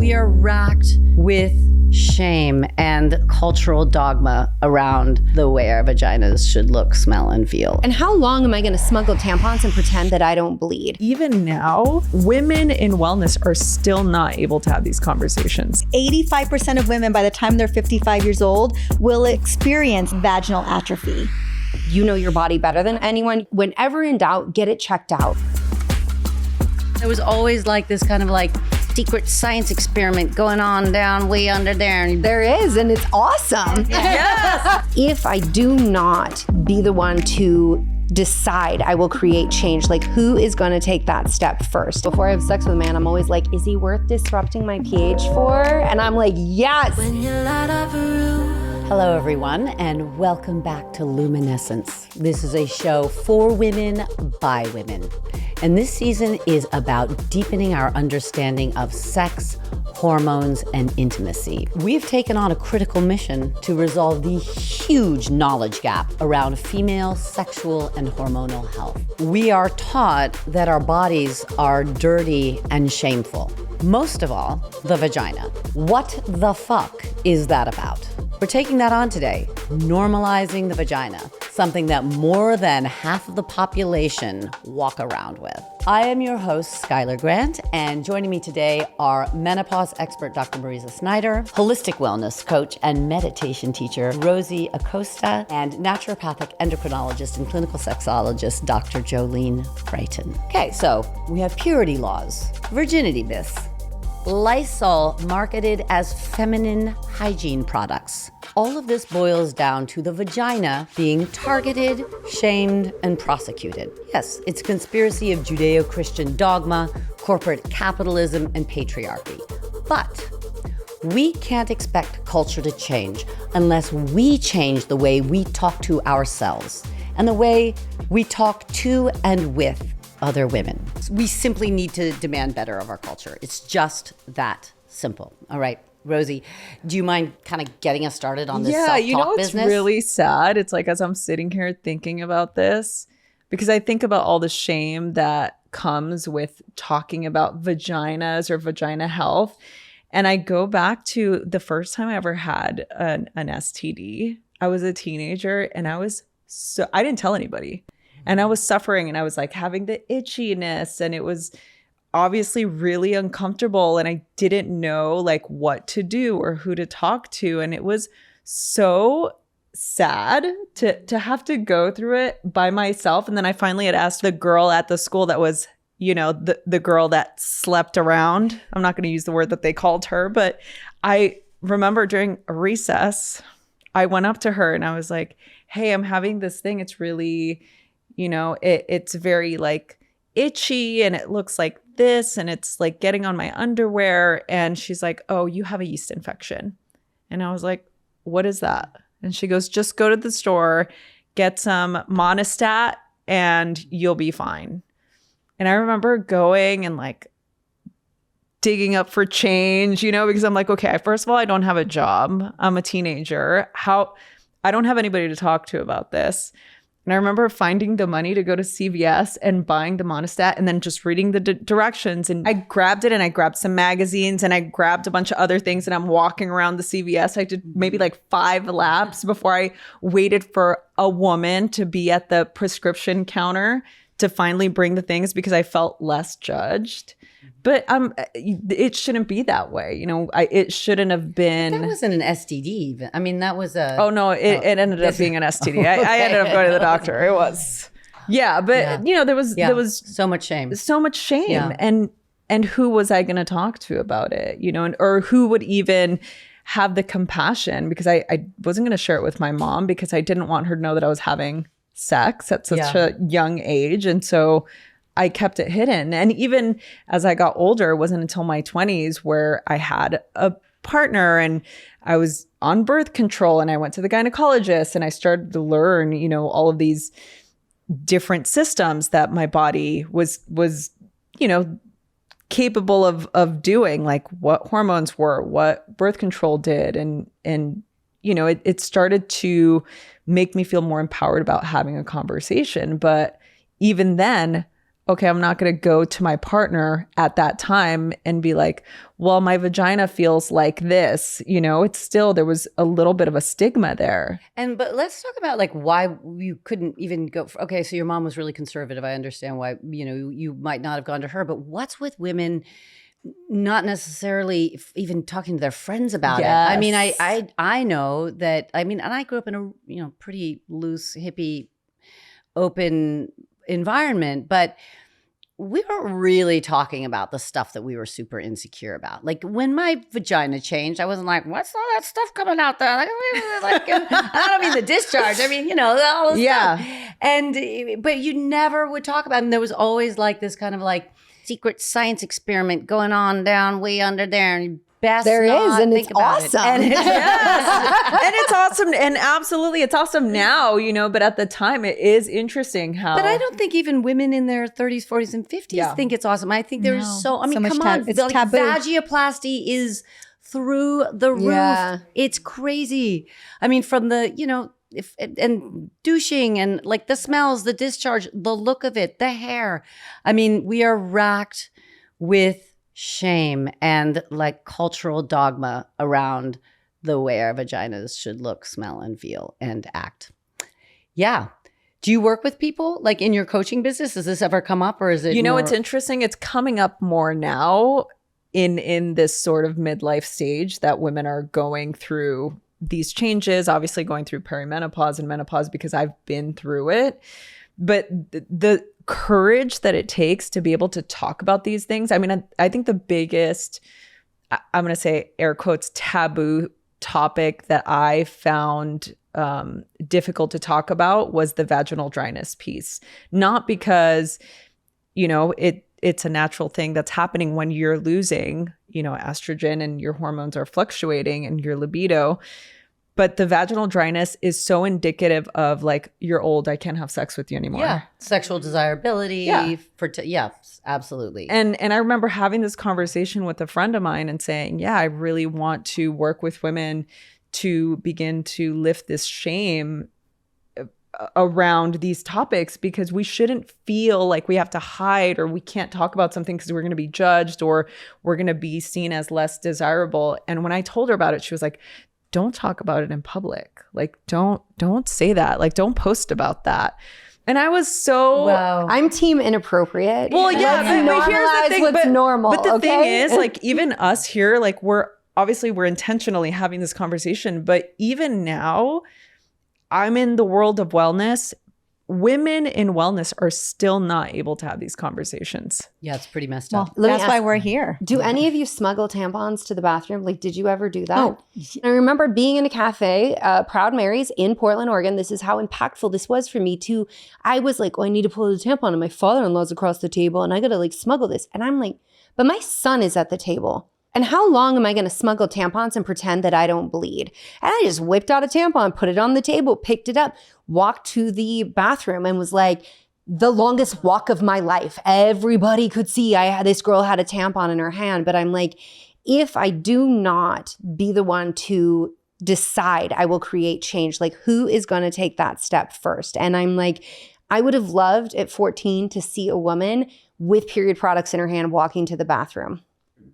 We are racked with shame and cultural dogma around the way our vaginas should look, smell, and feel. And how long am I going to smuggle tampons and pretend that I don't bleed? Even now, women in wellness are still not able to have these conversations. 85% of women by the time they're 55 years old will experience vaginal atrophy. You know your body better than anyone. Whenever in doubt, get it checked out. There was always like this kind of like secret science experiment going on down way under there. There is, and it's awesome. Yes. If I do not be the one to decide I will create change, like who is going to take that step first? Before I have sex with a man, I'm always like, is he worth disrupting my pH for? And I'm like, yes. Hello, everyone, and welcome back to Luminescence. This is a show for women by women. And this season is about deepening our understanding of sex, hormones, and intimacy. We've taken on a critical mission to resolve the huge knowledge gap around female sexual and hormonal health. We are taught that our bodies are dirty and shameful. Most of all, the vagina. What the fuck is that about? We're taking that on today, normalizing the vagina, something that more than half of the population walk around with. I am your host, Schuyler Grant, and joining me today are menopause expert Dr. Marisa Snyder, holistic wellness coach and meditation teacher Rosie Acosta, and naturopathic endocrinologist and clinical sexologist Dr. Jolene Brighten. Okay, so we have purity laws, virginity myths, Lysol marketed as feminine hygiene products. All of this boils down to the vagina being targeted, shamed, and prosecuted. Yes, it's a conspiracy of Judeo-Christian dogma, corporate capitalism, and patriarchy. But we can't expect culture to change unless we change the way we talk to ourselves and the way we talk to and with other women. We simply need to demand better of our culture. It's just that simple. All right, Rosie, do you mind kind of getting us started on this self-talk business? Yeah, you know, it's really sad. It's like as I'm sitting here thinking about this, because I think about all the shame that comes with talking about vaginas or vagina health. And I go back to the first time I ever had an STD. I was a teenager and I didn't tell anybody. And I was suffering and I was like having the itchiness and it was obviously really uncomfortable and I didn't know like what to do or who to talk to. And it was so sad to have to go through it by myself. And then I finally had asked the girl at the school that was, you know, the girl that slept around. I'm not going to use the word that they called her, but I remember during a recess, I went up to her and I was like, hey, I'm having this thing. It's really, you know, it's very like itchy and it looks like this and it's like getting on my underwear. And she's like, oh, you have a yeast infection. And I was like, what is that? And she goes, just go to the store, get some Monistat and you'll be fine. And I remember going and like digging up for change, you know, because I'm like, okay, first of all, I don't have a job. I'm a teenager. I don't have anybody to talk to about this. And I remember finding the money to go to CVS and buying the Monistat and then just reading the directions. And I grabbed it and I grabbed some magazines and I grabbed a bunch of other things and I'm walking around the CVS. I did maybe like 5 laps before I waited for a woman to be at the prescription counter to finally bring the things because I felt less judged. But it shouldn't be that way. You know, it shouldn't have been. That wasn't an STD even. I mean, that was a. Oh, no, it ended up being an STD. Okay. I ended up going to the doctor. It was. Yeah. But, you know, there was so much shame. So much shame. Yeah. And who was I going to talk to about it? You know, or who would even have the compassion? Because I wasn't going to share it with my mom because I didn't want her to know that I was having sex at such a young age. And so I kept it hidden. And even as I got older, it wasn't until my 20s where I had a partner and I was on birth control and I went to the gynecologist and I started to learn, you know, all of these different systems that my body was, you know, capable of doing, like what hormones were, what birth control did. And you know, it started to make me feel more empowered about having a conversation. But even then, okay, I'm not going to go to my partner at that time and be like, well, my vagina feels like this. It's still, there was a little bit of a stigma there. But let's talk about like why you couldn't even go. Okay, so your mom was really conservative. I understand why, you might not have gone to her, but what's with women not necessarily even talking to their friends about it? I mean, I know that, and I grew up in a, pretty loose, hippie, open environment, but we weren't really talking about the stuff that we were super insecure about. Like when my vagina changed, I wasn't like, what's all that stuff coming out there? Like, I don't mean the discharge. I mean, all the stuff. But you never would talk about it. And there was always like this kind of like secret science experiment going on down way under there. And there is, and it's awesome. And it's awesome. And absolutely, it's awesome now, but at the time it is interesting how. But I don't think even women in their 30s, 40s, and 50s think it's awesome. I think there's come on. It's taboo. Vagioplasty is through the roof. Yeah. It's crazy. I mean, from the, and douching and like the smells, the discharge, the look of it, the hair. I mean, we are racked with shame and like cultural dogma around the way our vaginas should look, smell, and feel and act. Yeah. Do you work with people like in your coaching business? Does this ever come up, or is it? It's interesting. It's coming up more now in this sort of midlife stage that women are going through these changes, obviously going through perimenopause and menopause because I've been through it. But the courage that it takes to be able to talk about these things. I mean, I think the biggest, I'm going to say air quotes, taboo topic that I found difficult to talk about was the vaginal dryness piece. Not because, it's a natural thing that's happening when you're losing, estrogen and your hormones are fluctuating and your libido. But the vaginal dryness is so indicative of like, you're old, I can't have sex with you anymore. Yeah. Sexual desirability. Yeah. Absolutely. And I remember having this conversation with a friend of mine and saying, I really want to work with women to begin to lift this shame around these topics, because we shouldn't feel like we have to hide or we can't talk about something because we're going to be judged or we're going to be seen as less desirable. And when I told her about it, she was like, don't talk about it in public. Like, don't say that. Like, don't post about that. And I was so... Wow. I'm team inappropriate. Well, yeah, but here's the thing. What's normal, but the thing is, like, even us here, like, we're intentionally having this conversation. But even now, I'm in the world of wellness. Women in wellness are still not able to have these conversations. Yeah, it's pretty messed up. That's why we're here. Do any of you smuggle tampons to the bathroom? Like, did you ever do that? Oh. I remember being in a cafe, Proud Mary's in Portland, Oregon. This is how impactful this was for me too. I was like, I need to pull the tampon and my father-in-law's across the table and I got to like smuggle this. And I'm like, but my son is at the table. And how long am I going to smuggle tampons and pretend that I don't bleed? And I just whipped out a tampon, put it on the table, picked it up, walked to the bathroom and was like, the longest walk of my life. Everybody could see this girl had a tampon in her hand. But I'm like, if I do not be the one to decide I will create change, like who is going to take that step first? And I'm like, I would have loved at 14 to see a woman with period products in her hand walking to the bathroom.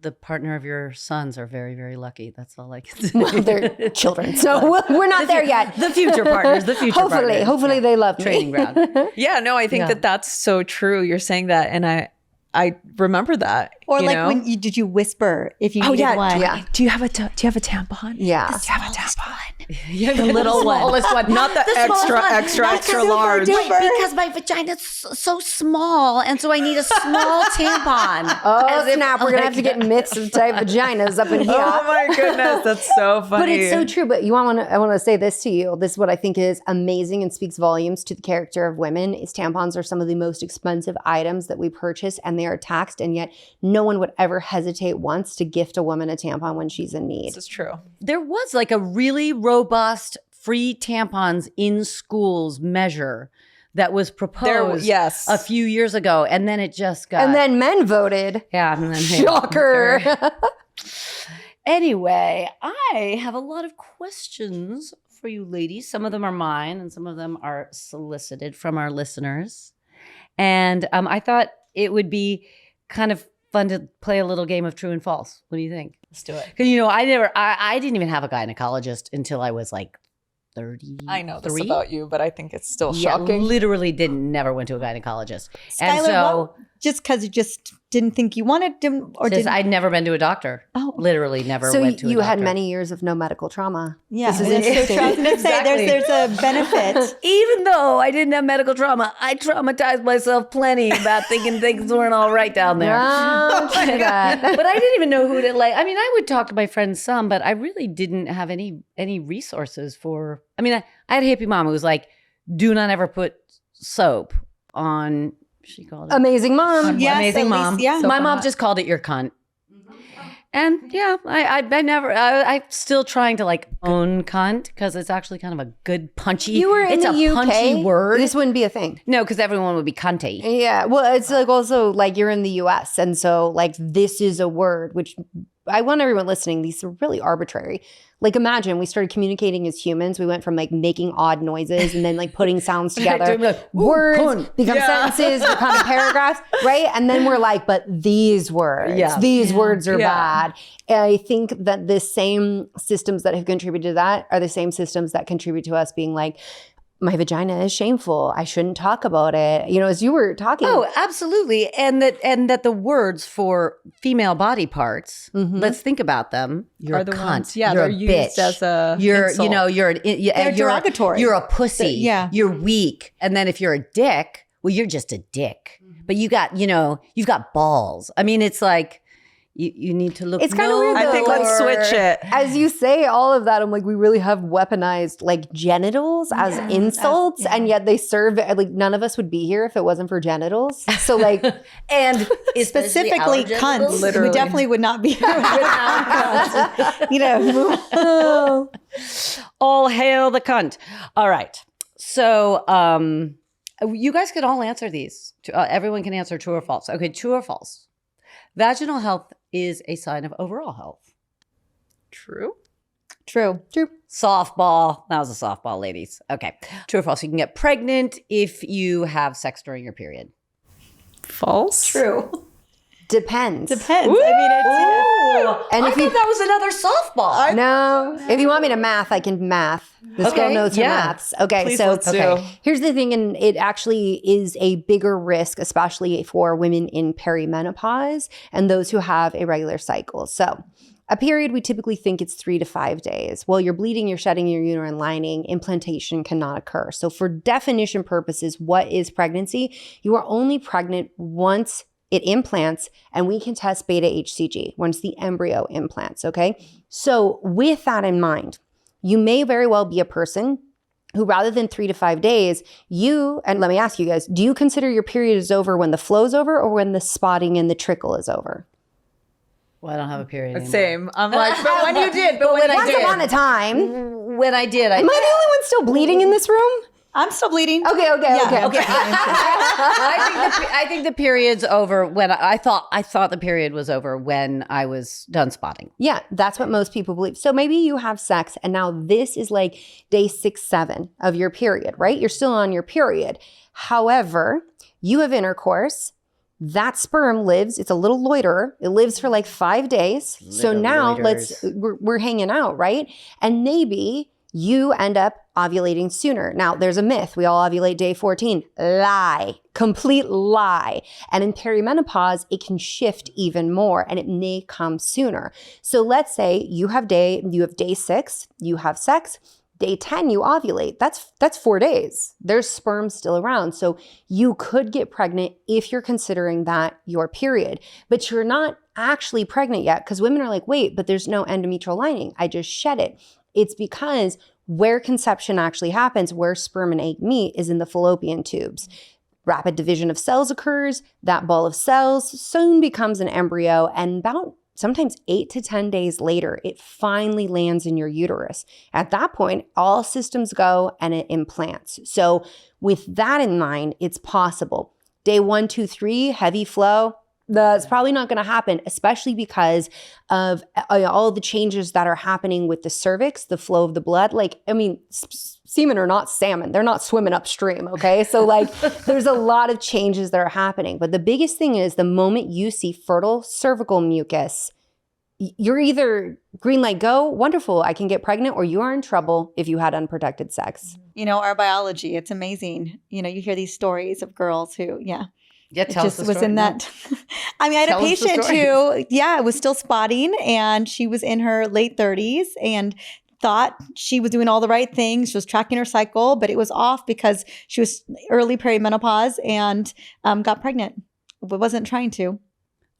The partner of your sons are very, very lucky. That's all I can say. Well, they're children, so we're not there yet. The future partners, Hopefully they love me. Training ground. Yeah, no, I think that's so true. You're saying that, and I remember that. Or like when did you whisper if you needed one? Yeah. Do you have a tampon? Yeah. Do you have a tampon? Yeah, the little one. Smallest one. Not the extra large. Because my vagina's so small, and so I need a small tampon. Oh, snap. We're going to have to get myths of type vaginas up in here. Oh, my goodness. That's so funny. But it's so true. But I want to say this to you. This is what I think is amazing and speaks volumes to the character of women is tampons are some of the most expensive items that we purchase, and they are taxed, and yet no one would ever hesitate once to gift a woman a tampon when she's in need. This is true. There was like a really robust free tampons in schools measure that was proposed a few years ago, and then it just got... And then men voted. Yeah. And then Shocker. Anyway, I have a lot of questions for you ladies. Some of them are mine, and some of them are solicited from our listeners. And I thought it would be kind of fun to play a little game of true and false. What do you think? Let's do it. Because, I didn't even have a gynecologist until I was like 30. I know this about you, but I think it's still shocking. Literally never went to a gynecologist. Schuyler, and so just because you just didn't think you wanted to, or didn't? I'd never been to a doctor. Oh. Literally never So went to a doctor. you had many years of no medical trauma. Yeah, This is that's so interesting. true. I was going to say Exactly. there's a benefit. Even though I didn't have medical trauma, I traumatized myself plenty about thinking things weren't all right down there. Don't do that. But I didn't even know who to like. I mean, I would talk to my friends some, but I really didn't have any resources for. I mean, I had a hippie mom who was like, "Do not ever put soap on." She called it Amazing mom. Yes, amazing at mom. least, yeah. So my mom just called it your cunt. And yeah, I'm still trying to like own cunt because it's actually kind of a good punchy. You were in it's the a UK. punchy word. This wouldn't be a thing. No, because everyone would be cunty. Yeah. Well, it's like also like you're in the US. And so like this is a word, which I want everyone listening, these are really arbitrary. Like imagine we started communicating as humans. We went from like making odd noises and then like putting sounds together. Words become sentences, become paragraphs, right? And then we're like, but these words, these words are bad. And I think that the same systems that have contributed to that are the same systems that contribute to us being like, my vagina is shameful. I shouldn't talk about it. You know, as you were talking. Oh, absolutely. And that the words for female body parts, let's think about them. You're Are a the cunt. ones- yeah, you're they're a used bitch. as a you're insult. They're derogatory. You're a pussy. Yeah. You're weak. And then if you're a dick, well, you're just a dick. But you've got balls. I mean, it's like you need to look. It's kind of weird. I think let's switch it. As you say all of that, I'm like, we really have weaponized like genitals as insults, and yet they serve like none of us would be here if it wasn't for genitals. So like, and Specifically cunts. Literally. We definitely would not be here without cunts. You know, all hail the cunt. All right. So you guys can all answer these. Everyone can answer true or false. Okay, true or false. Vaginal health is a sign of overall health. True. true. Softball. That was a softball, ladies. Okay. True or false? You can get pregnant if you have sex during your period. False. True. depends. Depends. I mean, it's, And I if thought you that was another softball. no, if you want me to math, I can math. This girl Okay, knows her yeah. maths. Okay, Please, so let's do. here's the thing, and it actually is a bigger risk, especially for women in perimenopause and those who have irregular cycles. So a period, we typically think it's 3 to 5 days. While you're bleeding, you're shedding your uterine lining, implantation cannot occur. So for definition purposes, what is pregnancy? You are only pregnant once it implants, and we can test beta HCG once the embryo implants, okay? So with that in mind, you may very well be a person who rather than 3 to 5 days, and let me ask you guys, do you consider your period is over when the flow's over or when the spotting and the trickle is over? Well, I don't have a period anymore. Same. I'm like, but when you did, but when I Once did. upon a time. When I did, Am I the only one still bleeding in this room? I'm still bleeding. Okay. I think the period's over when I thought the period was over when I was done spotting. Yeah, that's what most people believe. So maybe you have sex and now this is like day 6, 7 of your period, right? You're still on your period. However, you have intercourse. That sperm lives, it's a little loiterer. It lives for like 5 days. So Little now loiterers. we're hanging out, right? And maybe you end up ovulating sooner. Now, there's a myth. We all ovulate day 14. Lie. Complete lie. And in perimenopause, it can shift even more and it may come sooner. So let's say you have day 6, you have sex. Day 10, you ovulate. That's 4 days. There's sperm still around. So you could get pregnant if you're considering that your period, but you're not actually pregnant yet because women are like, wait, but there's no endometrial lining. I just shed it. It's because where conception actually happens, where sperm and egg meet, is in the fallopian tubes. Rapid division of cells occurs. That ball of cells soon becomes an embryo, and about sometimes 8 to 10 days later, it finally lands in your uterus. At that point, all systems go and it implants. So with that in mind, it's possible. Day 1, 2, 3, heavy flow. That's probably not going to happen, especially because of all the changes that are happening with the cervix, the flow of the blood. Like, I mean, semen are not salmon. They're not swimming upstream, okay? So like there's a lot of changes that are happening. But the biggest thing is the moment you see fertile cervical mucus, you're either green light, go, wonderful, I can get pregnant, or you are in trouble if you had unprotected sex. You know, our biology, it's amazing. You know, you hear these stories of girls who, Yeah, it tell us just the was story. in that. I mean, I had Tell a us the patient stories. who, was still spotting, and she was in her late 30s and thought she was doing all the right things. She was tracking her cycle, but it was off because she was early perimenopause and got pregnant, but wasn't trying to.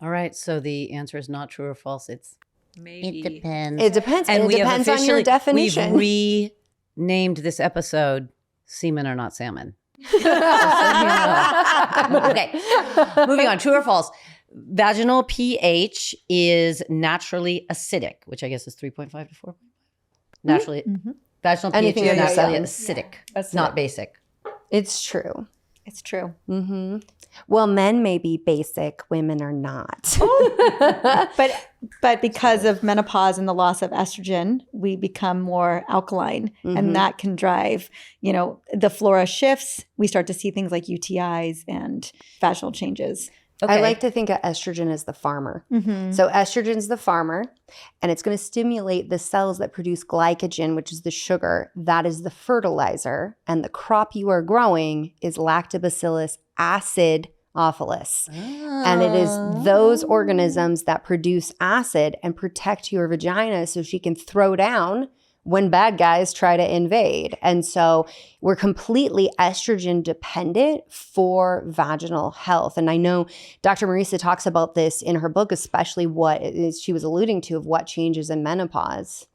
All right, so the answer is not true or false. It's Maybe. it depends. It depends. And It we have depends on your officially- definition. We've renamed this episode "Semen Are Not Salmon." Okay, moving on. True or false? Vaginal pH is naturally acidic, which I guess is 3.5 to 4. Naturally, vaginal pH Anything is under naturally seven. acidic, not basic. It's true. It's true. Mm-hmm. Well, men may be basic, women are not. But because of menopause and the loss of estrogen, we become more alkaline, and that can drive, the flora shifts. We start to see things like UTIs and vaginal changes. I like to think of estrogen as the farmer. So estrogen's the farmer, and it's going to stimulate the cells that produce glycogen, which is the sugar. That is the fertilizer. And the crop you are growing is Lactobacillus acidophilus. And it is those organisms that produce acid and protect your vagina so she can throw down when bad guys try to invade. And so we're completely estrogen dependent for vaginal health. And I know Dr. Marisa talks about this in her book, especially what she was alluding to of what changes in menopause.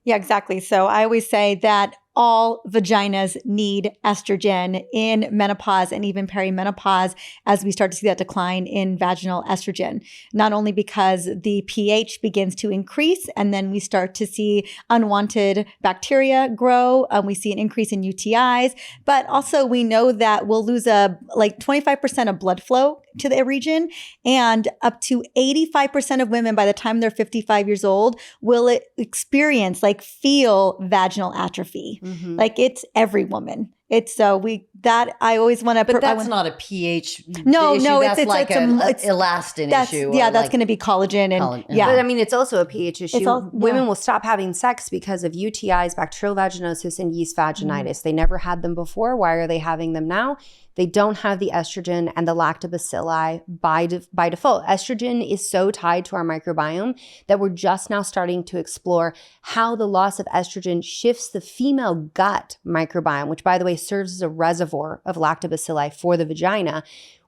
Yeah, exactly. So I always say that all vaginas need estrogen in menopause and even perimenopause as we start to see that decline in vaginal estrogen, not only because the pH begins to increase and then we start to see unwanted bacteria grow, we see an increase in UTIs, but also we know that we'll lose 25% of blood flow to the region, and up to 85% of women by the time they're 55 years old will experience, feel vaginal atrophy. Like it's every woman. It's I always want to. But that's not a pH. No, issue. no, that's it's an it's elastin issue. That's going to be collagen and yeah. But I mean, it's also a pH issue. Women Women will stop having sex because of UTIs, bacterial vaginosis, and yeast vaginitis. They never had them before. Why are they having them now? They don't have the estrogen and the lactobacilli by default. Estrogen is so tied to our microbiome that we're just now starting to explore how the loss of estrogen shifts the female gut microbiome, which, by the way, serves as a reservoir of lactobacilli for the vagina.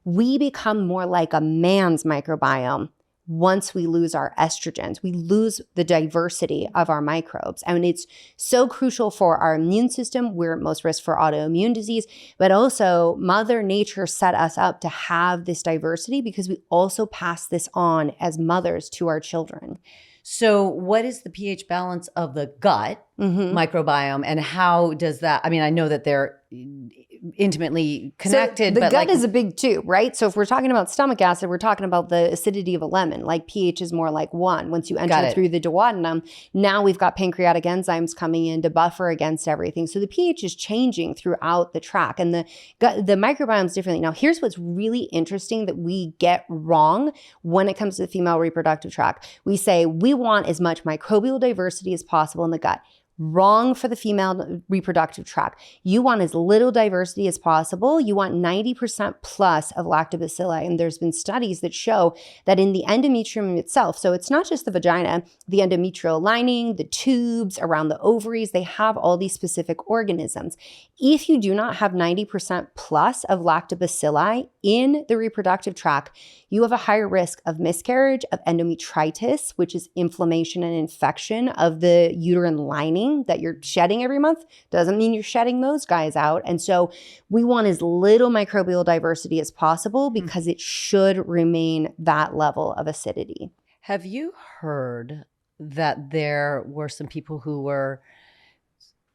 We become more like a man's microbiome once we lose our estrogens. We lose the diversity of our microbes. I mean, it's so crucial for our immune system. We're at most risk for autoimmune disease, but also Mother Nature set us up to have this diversity because we also pass this on as mothers to our children. So what is the pH balance of the gut microbiome, and how does that, I mean, I know that they're intimately connected. So the but gut is a big tube, right? So if we're talking about stomach acid, we're talking about the acidity of a lemon. Like pH is more like 1. Once you enter through the duodenum, now we've got pancreatic enzymes coming in to buffer against everything. So the pH is changing throughout the tract, and the microbiome is differently. Now, here's what's really interesting that we get wrong when it comes to the female reproductive tract. We say we want as much microbial diversity as possible in the gut. Wrong for the female reproductive tract. You want as little diversity as possible. You want 90% plus of lactobacilli. And there's been studies that show that in the endometrium itself, so it's not just the vagina, the endometrial lining, the tubes around the ovaries, they have all these specific organisms. If you do not have 90% plus of lactobacilli in the reproductive tract, you have a higher risk of miscarriage, of endometritis, which is inflammation and infection of the uterine lining that you're shedding every month. Doesn't mean you're shedding those guys out. And so we want as little microbial diversity as possible because it should remain that level of acidity. Have you heard that there were some people who were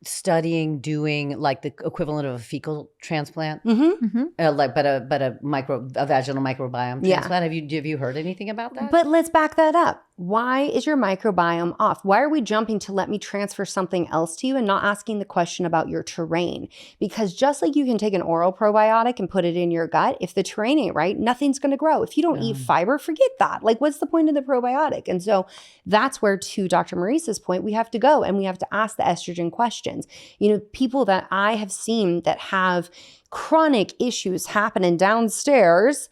studying doing like the equivalent of a fecal transplant, but a vaginal microbiome transplant? Have you heard anything about that? But let's back that up. why is your microbiome off? Why are we jumping to let me transfer something else to you and not asking the question about your terrain? Because just like you can take an oral probiotic and put it in your gut, if the terrain ain't right, nothing's going to grow. If you don't eat fiber, forget that. Like, what's the point of the probiotic? And so that's where, to Dr. Marisa's point, we have to go and we have to ask the estrogen questions. You know, people that I have seen that have chronic issues happening downstairs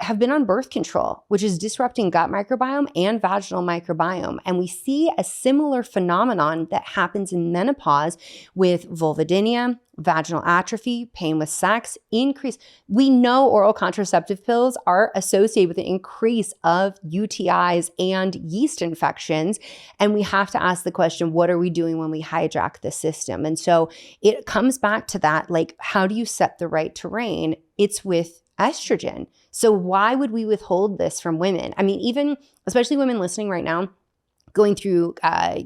have been on birth control, which is disrupting gut microbiome and vaginal microbiome. And we see a similar phenomenon that happens in menopause with vulvodynia, vaginal atrophy, pain with sex, increase. We know oral contraceptive pills are associated with the increase of UTIs and yeast infections. And we have to ask the question, what are we doing when we hijack the system? And so it comes back to that, like, how do you set the right terrain? It's with estrogen. So why would we withhold this from women? I mean, even especially women listening right now, going through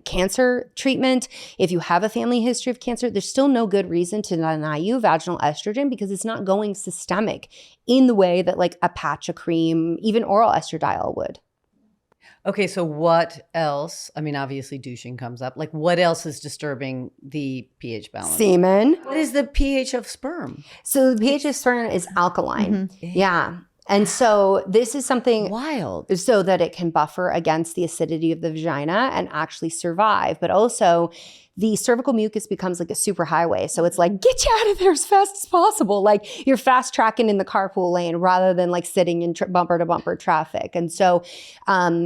cancer treatment, if you have a family history of cancer, there's still no good reason to deny you vaginal estrogen because it's not going systemic in the way that like a patch of cream, even oral estradiol would. Okay, so what else? I mean, obviously douching comes up. Like, what else is disturbing the pH balance? Semen. What is the pH of sperm? So the pH of sperm is alkaline. Yeah. And so this is something Wild. so that it can buffer against the acidity of the vagina and actually survive. But also the cervical mucus becomes like a superhighway. So it's like, get you out of there as fast as possible. Like you're fast tracking in the carpool lane rather than like sitting in bumper to bumper traffic. And so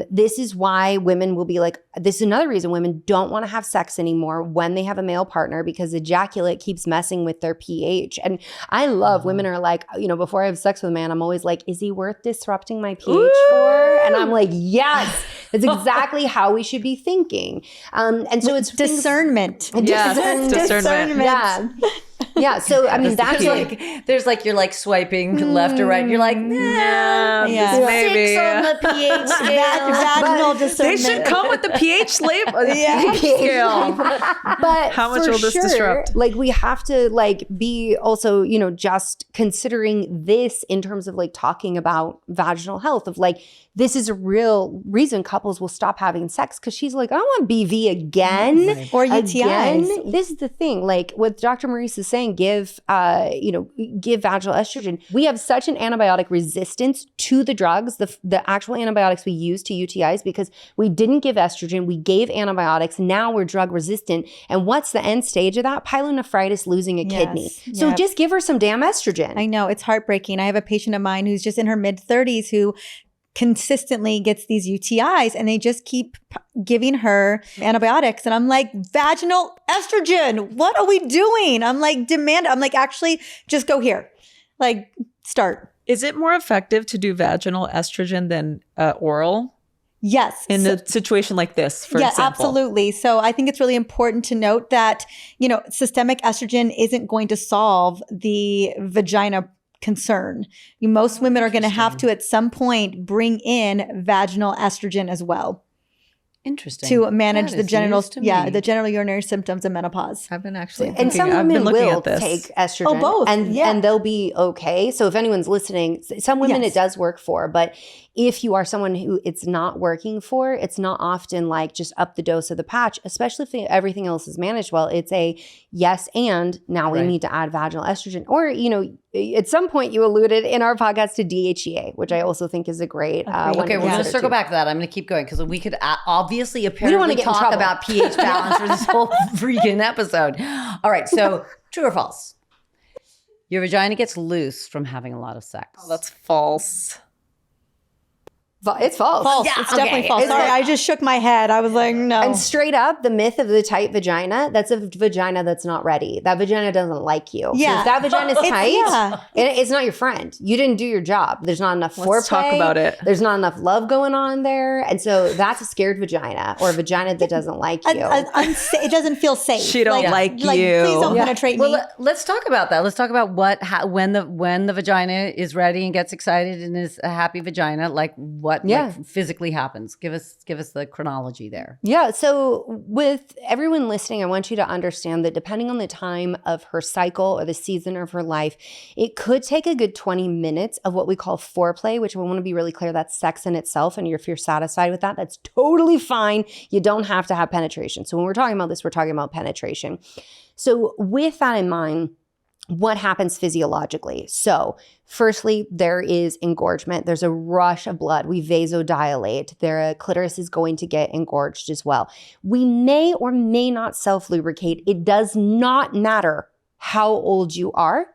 this is why women will be like, this is another reason women don't want to have sex anymore when they have a male partner because ejaculate keeps messing with their pH. And I love women are like, you know, before I have sex with a man, I'm always like, is he worth disrupting my pH for? And I'm like, yes, that's exactly how we should be thinking. And so it's discernment. Yes, discernment. Yeah. Yeah. So I mean, that's like there's like you're like swiping left or right. And you're like, nah, maybe. 6 on the pH scale. Vaginal They discernment. should come with the pH label, pH scale. but How much for will this sure, disrupt? Like we have to like be also, you know, just considering this in terms of like talking about vaginal health of like, this is a real reason couples will stop having sex because she's like, I don't want BV again. Or UTIs. Again. This is the thing, like what Dr. Marisa is saying, give vaginal estrogen. We have such an antibiotic resistance to the drugs, the actual antibiotics we use to UTIs because we didn't give estrogen, we gave antibiotics, now we're drug resistant. And what's the end stage of that? Pyelonephritis, losing a kidney. So just give her some damn estrogen. I know, it's heartbreaking. I have a patient of mine who's just in her mid-30s who consistently gets these UTIs and they just keep giving her antibiotics. And I'm like, vaginal estrogen, what are we doing? I'm like, actually just go here. Like, start. Is it more effective to do vaginal estrogen than oral? Yes. In a situation like this, for example. Absolutely. So I think it's really important to note that, you know, systemic estrogen isn't going to solve the vagina concern. Most women are going to have to at some point bring in vaginal estrogen as well. Interesting. To manage the genital, me. the genital urinary symptoms of menopause. I've been actually and some women will take estrogen. Oh, both. And they'll be okay. So if anyone's listening, some women it does work for, but if you are someone who it's not working for, it's not often like just up the dose of the patch, especially if everything else is managed well. It's a yes, and now we need to add vaginal estrogen. Or, you know, at some point you alluded in our podcast to DHEA, which I also think is a great one. Okay, we're going to circle back to that. I'm going to keep going because we could obviously don't wanna apparently get in talk trouble. about pH balance for this whole freaking episode. All right, so true or false? Your vagina gets loose from having a lot of sex. Oh, that's false. It's false. False. Yeah, It's definitely okay. false. It's Sorry, like- I just shook my head. I was like, no. And straight up, the myth of the tight vagina, that's a vagina that's not ready. That vagina doesn't like you. Yeah. So if that vagina is tight, yeah. it's not your friend. You didn't do your job. There's not enough foreplay. Let's talk about it. There's not enough love going on there. And so that's a scared vagina or a vagina that doesn't like you. It doesn't feel safe. She don't like you. Please don't penetrate me. Well, let's talk about that. Let's talk about when the vagina is ready and gets excited and is a happy vagina. Like, what like, physically happens. Give us the chronology there. Yeah. So with everyone listening, I want you to understand that depending on the time of her cycle or the season of her life, it could take a good 20 minutes of what we call foreplay, which we want to be really clear, that's sex in itself. And if you're satisfied with that, that's totally fine. You don't have to have penetration. So when we're talking about this, we're talking about penetration. So with that in mind, what happens physiologically? So firstly, there is engorgement. There's a rush of blood. We vasodilate. Their clitoris is going to get engorged as well. We may or may not self-lubricate. It does not matter how old you are.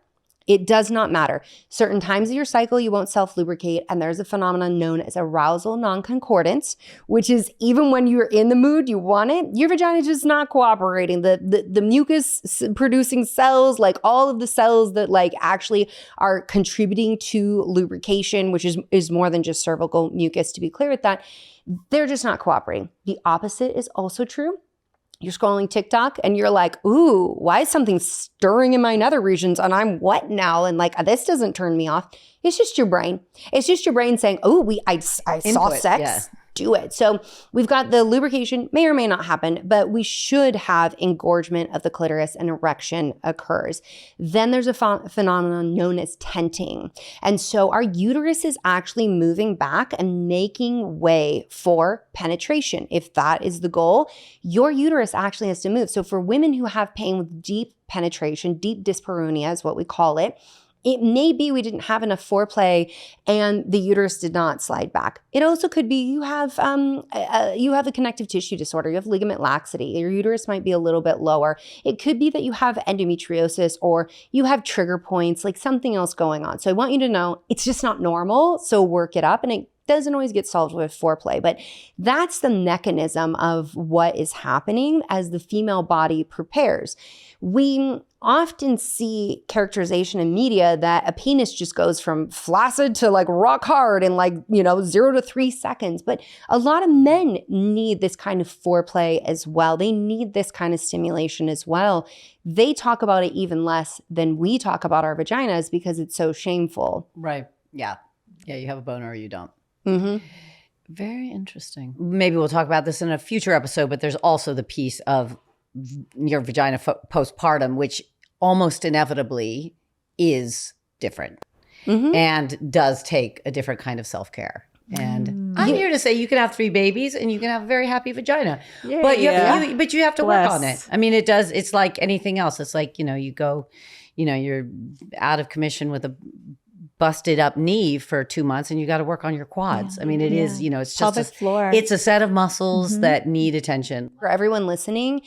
It does not matter. Certain times of your cycle, you won't self-lubricate, and there's a phenomenon known as arousal non-concordance, which is even when you're in the mood, you want it, your vagina is just not cooperating. The mucus producing cells, like all of the cells that like actually are contributing to lubrication, which is more than just cervical mucus, to be clear with that, they're just not cooperating. The opposite is also true. You're scrolling TikTok and you're like, ooh, why is something stirring in my nether regions and I'm wet now? And like, this doesn't turn me off. It's just your brain. It's just your brain saying, oh, I saw sex. Yeah. Do it. So we've got the lubrication, may or may not happen, but we should have engorgement of the clitoris and erection occurs. Then there's a phenomenon known as tenting. And so our uterus is actually moving back and making way for penetration. If that is the goal, your uterus actually has to move. So for women who have pain with deep penetration, deep dyspareunia is what we call it, it may be we didn't have enough foreplay and the uterus did not slide back. It also could be you have a connective tissue disorder. You have ligament laxity. Your uterus might be a little bit lower. It could be that you have endometriosis or you have trigger points, like something else going on. So I want you to know it's just not normal. So work it up, and it doesn't always get solved with foreplay, but that's the mechanism of what is happening as the female body prepares. We often see characterization in media that a penis just goes from flaccid to like rock hard in like, 0 to 3 seconds. But a lot of men need this kind of foreplay as well. They need this kind of stimulation as well. They talk about it even less than we talk about our vaginas because it's so shameful. Right. Yeah. Yeah. You have a boner or you don't. Mm-hmm. Very interesting. Maybe we'll talk about this in a future episode, but there's also the piece of your vagina postpartum, which almost inevitably is different and does take a different kind of self-care. And I'm here to say you can have 3 babies and you can have a very happy vagina, but you have to work on it. I mean, it's like anything else. It's like, you go, you're out of commission with a busted up knee for 2 months and you got to work on your quads. I mean, it is, it's just it's a set of muscles that need attention. For everyone listening,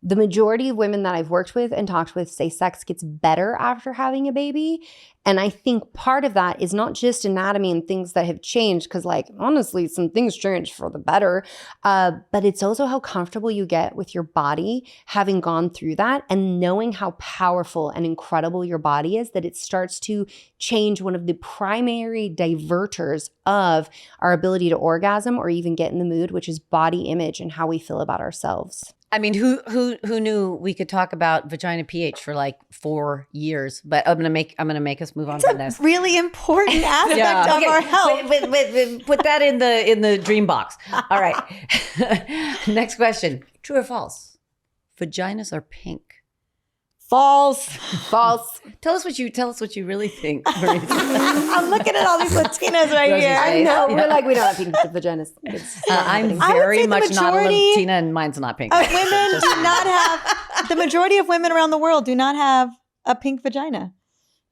the majority of women that I've worked with and talked with say sex gets better after having a baby. And I think part of that is not just anatomy and things that have changed, because like, honestly, some things changed for the better. But it's also how comfortable you get with your body, having gone through that and knowing how powerful and incredible your body is, that it starts to change one of the primary diverters of our ability to orgasm or even get in the mood, which is body image and how we feel about ourselves. I mean, who knew we could talk about vagina pH for like 4 years? But I'm gonna make us move on to this. It's a really important aspect of our health. Put that in the dream box. All right. Next question: true or false? Vaginas are pink. False. Tell us what you really think, Marisa. I'm looking at all these Latinas right Rosie's here. face. I know. We're like, we don't have pink vaginas. I'm very much not a Latina, and mine's not pink. Women do not have, the majority of women around the world do not have a pink vagina.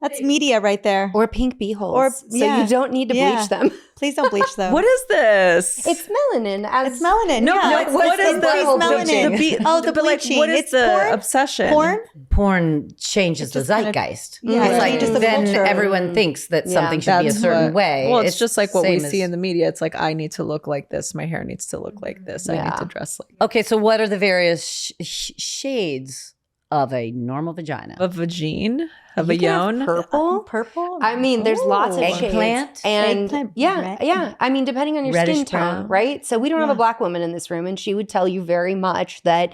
That's media right there. Or pink beeholes. You don't need to bleach them. Please don't bleach them. What is this? It's melanin. It's melanin. No, yeah. what is the melanin? the bleaching? What is the porn? obsession? Porn changes the zeitgeist. It's like just the then culture. everyone thinks that something should be a certain way. Well, it's just like what we same see in the media. It's like, I need to look like this. My hair needs to look like this. I need to dress like this. Okay, so what are the various shades of a normal vagina? A vagine? Of a yone? Purple? I mean, there's lots of Eggplant? shades. And Eggplant, yeah. I mean, depending on your Reddish skin tone, brown. right? So we don't have a black woman in this room, and she would tell you very much that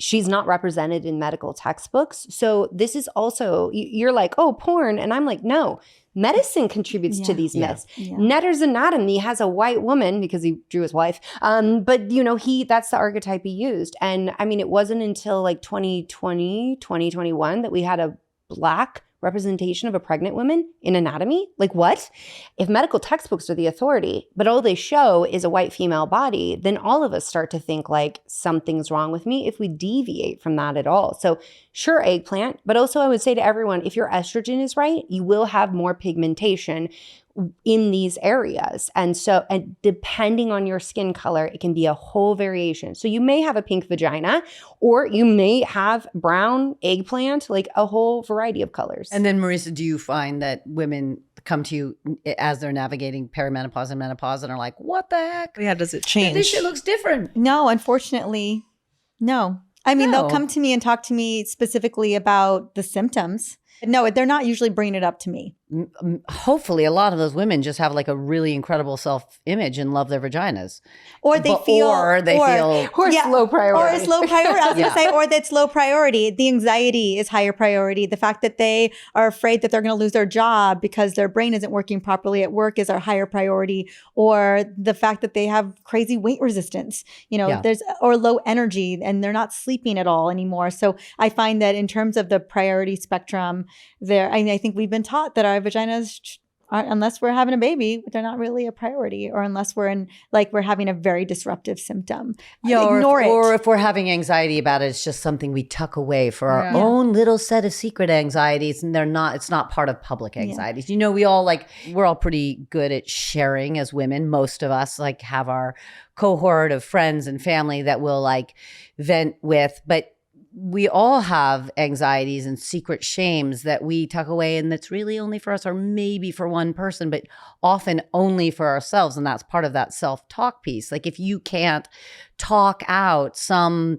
she's not represented in medical textbooks. So this is also, you're like, oh, porn. And I'm like, no, medicine contributes to these myths. Yeah. Netter's anatomy has a white woman because he drew his wife. But that's the archetype he used. And I mean, it wasn't until like 2020, 2021 that we had a Black representation of a pregnant woman in anatomy. Like what? If medical textbooks are the authority, but all they show is a white female body, then all of us start to think like something's wrong with me if we deviate from that at all. So sure, eggplant, but also I would say to everyone, if your estrogen is right, you will have more pigmentation in these areas. And depending on your skin color, it can be a whole variation. So you may have a pink vagina, or you may have brown eggplant, like a whole variety of colors. And then, Marisa, do you find that women come to you as they're navigating perimenopause and menopause and are like, what the heck? Yeah, does it change? This shit looks different. No, unfortunately, no. I mean, they'll come to me and talk to me specifically about the symptoms. No, they're not usually bringing it up to me. Hopefully, a lot of those women just have like a really incredible self-image and love their vaginas. Or they feel slow priority. Or it's low priority. I was going to say, or that's low priority. The anxiety is higher priority. The fact that they are afraid that they're going to lose their job because their brain isn't working properly at work is our higher priority. Or the fact that they have crazy weight resistance, or low energy and they're not sleeping at all anymore. So I find that in terms of the priority spectrum, I think we've been taught that our vaginas aren't, unless we're having a baby, they're not really a priority, or unless we're having a very disruptive symptom. Ignore it. Or if we're having anxiety about it, it's just something we tuck away for our own little set of secret anxieties, and it's not part of public anxieties. We're all pretty good at sharing as women. Most of us have our cohort of friends and family that we'll vent with, but we all have anxieties and secret shames that we tuck away, and that's really only for us, or maybe for one person, but often only for ourselves. And that's part of that self-talk piece. Like if you can't talk out some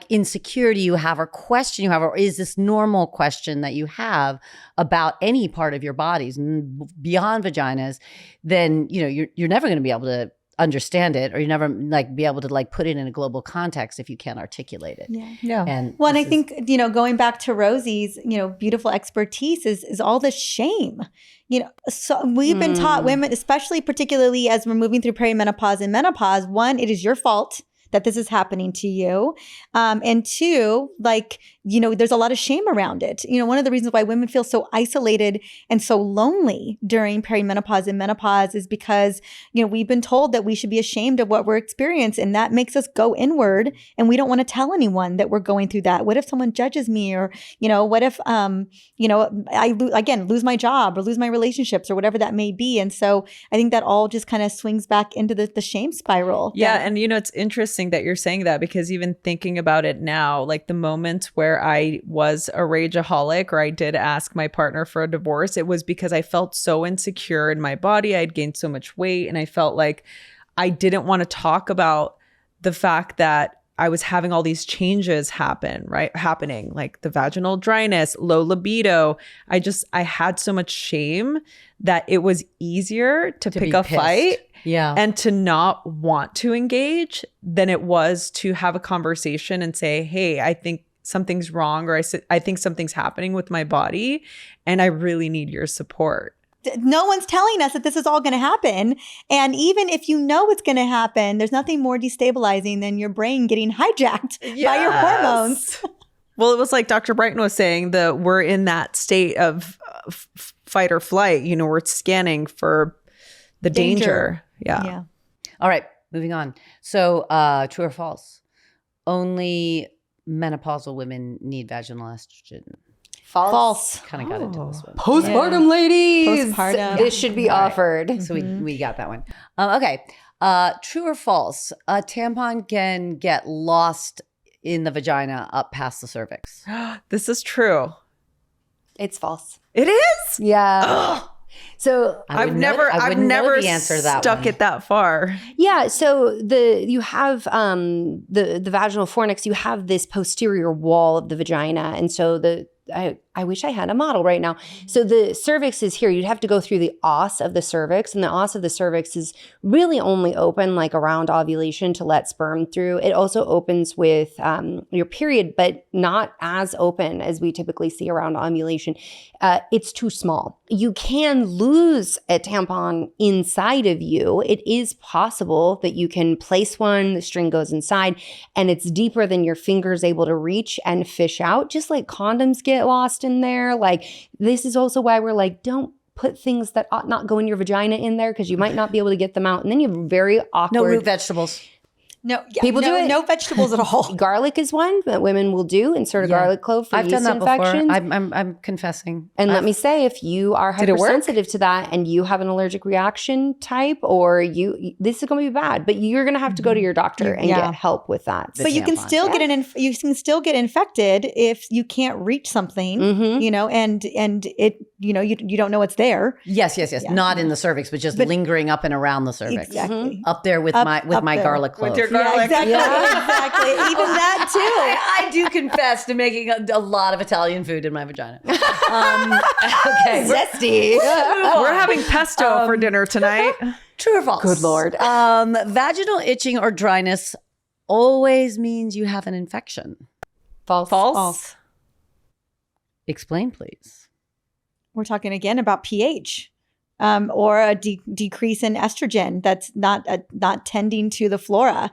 insecurity you have or question you have, or is this normal question that you have about any part of your bodies beyond vaginas, then you're never going to be able to understand it, or you never be able to put it in a global context if you can't articulate it. Yeah. And I think, going back to Rosie's, beautiful expertise is all the shame. So we've been taught, women, especially particularly as we're moving through perimenopause and menopause, one, it is your fault that this is happening to you. And two, there's a lot of shame around it. One of the reasons why women feel so isolated and so lonely during perimenopause and menopause is because, we've been told that we should be ashamed of what we're experiencing. And that makes us go inward. And we don't want to tell anyone that we're going through that. What if someone judges me? Or, what if, I lose my job or lose my relationships or whatever that may be. And so I think that all just kind of swings back into the shame spiral. Yeah. And, it's interesting that you're saying that, because even thinking about it now, the moment where I was a rageaholic, or I did ask my partner for a divorce, it was because I felt so insecure in my body. I had gained so much weight, and I felt like I didn't want to talk about the fact that I was having all these changes happening, like the vaginal dryness, low libido. I had so much shame that it was easier to pick a fight and to not want to engage than it was to have a conversation and say, hey, I think something's wrong, or I think something's happening with my body, and I really need your support. No one's telling us that this is all going to happen. And even if you know it's going to happen, there's nothing more destabilizing than your brain getting hijacked by your hormones. Well, it was like Dr. Brighten was saying, that we're in that state of fight or flight. We're scanning for the danger. Yeah. All right, moving on. So true or false? Only menopausal women need vaginal estrogen. False. Kind of got into this one. Postpartum ladies. Postpartum. This should be offered. So we got that one. Okay. True or false? A tampon can get lost in the vagina up past the cervix. This is true. It's false. It is? Yeah. So I've never stuck it that far. Yeah. So you have the vaginal fornix, you have this posterior wall of the vagina. And so the I wish I had a model right now. So the cervix is here. You'd have to go through the os of the cervix, and the os of the cervix is really only open like around ovulation to let sperm through. It also opens with your period, but not as open as we typically see around ovulation. It's too small. You can lose a tampon inside of you. It is possible that you can place one, the string goes inside, and it's deeper than your finger's able to reach and fish out, just like condoms get lost in there. Like, this is also why we're like, don't put things that ought not go in your vagina in there, because you might not be able to get them out. And then you have very awkward. No root vegetables. No, People do it. No vegetables at all. Garlic is one that women will do. Insert a garlic clove for I've yeast done that infections. before. I'm confessing. And let me say, if you are Did it work? hypersensitive to that and you have an allergic reaction type, or this is going to be bad, but you're going to have to go to your doctor and get help with that. But you can still you can still get infected if you can't reach something, you know, and it, you know, you don't know it's there. Yes. Not in the cervix, but just lingering up and around the cervix. Exactly. Up there with my there. garlic clove. With your garlic. Yeah, exactly. Even that too. I do confess to making a lot of Italian food in my vagina. Okay. Zesty. We're having pesto for dinner tonight. True or false? Good Lord. Vaginal itching or dryness always means you have an infection. False. False. Explain, please. We're talking again about pH. Or a decrease in estrogen that's not tending to the flora.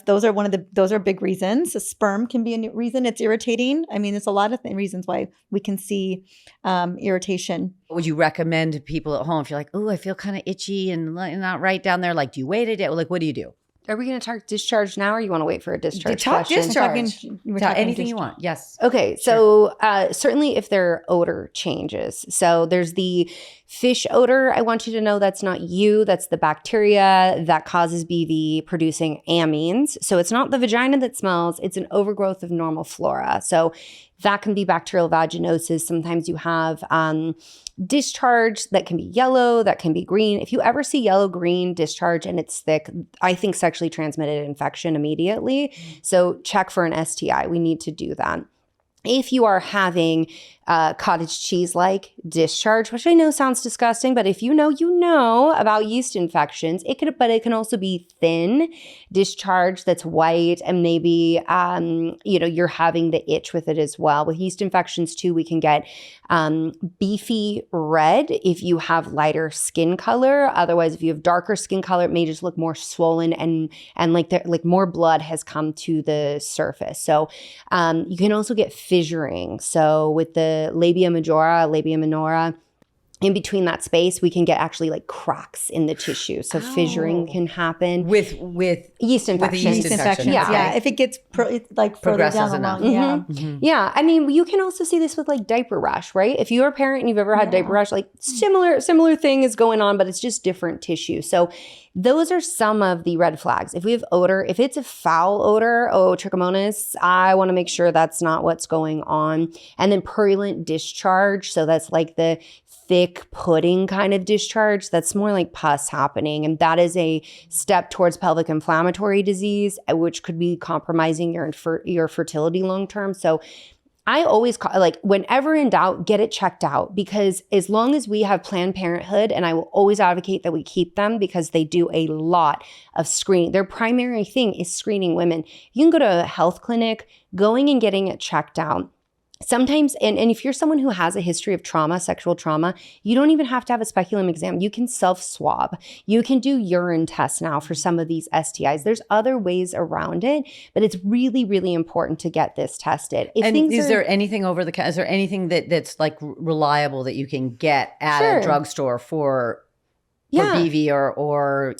Those are big reasons. A sperm can be a reason it's irritating. I mean, there's a lot of reasons why we can see irritation. What would you recommend to people at home if you're like, oh, I feel kind of itchy and not right down there? Like, do you wait a day? Like, what do you do? Are we going to talk discharge now, or you want to wait for a discharge Talk question? discharge. We're Talk talking anything you discharge. want. Yes. Okay, so certainly if their odor changes. So there's the fish odor. I want you to know that's not you. That's the bacteria that causes BV producing amines. So it's not the vagina that smells. It's an overgrowth of normal flora. So that can be bacterial vaginosis. Sometimes you have discharge that can be yellow, that can be green. If you ever see yellow-green discharge and it's thick, I think sexually transmitted infection immediately. So check for an STI. We need to do that. If you are having cottage cheese-like discharge, which I know sounds disgusting, but if you know about yeast infections, it can also be thin discharge that's white, and maybe you're having the itch with it as well. With yeast infections too, we can get beefy red if you have lighter skin color. Otherwise, if you have darker skin color, it may just look more swollen and like more blood has come to the surface. So you can also get fissuring. So with the labia majora, labia minora, in between that space, we can get actually like cracks in the tissue. So fissuring can happen With yeast infections. yeast infection. Yeah. If it gets further Progresses down the enough. line. Yeah, I mean, you can also see this with like diaper rash, right? If you're a parent and you've ever had diaper rash, like similar thing is going on, but it's just different tissue. So those are some of the red flags. If we have odor, if it's a foul odor, trichomonas, I want to make sure that's not what's going on. And then purulent discharge. So that's like the thick pudding kind of discharge. That's more like pus happening. And that is a step towards pelvic inflammatory disease, which could be compromising your fertility long-term. So I always whenever in doubt, get it checked out, because as long as we have Planned Parenthood, and I will always advocate that we keep them because they do a lot of screening. Their primary thing is screening women. You can go to a health clinic, going and getting it checked out. Sometimes, and if you're someone who has a history of trauma, sexual trauma, you don't even have to have a speculum exam. You can self-swab. You can do urine tests now for some of these STIs. There's other ways around it, but it's really, really important to get this tested. Is there anything is there anything that's like reliable that you can get at a drugstore for BV or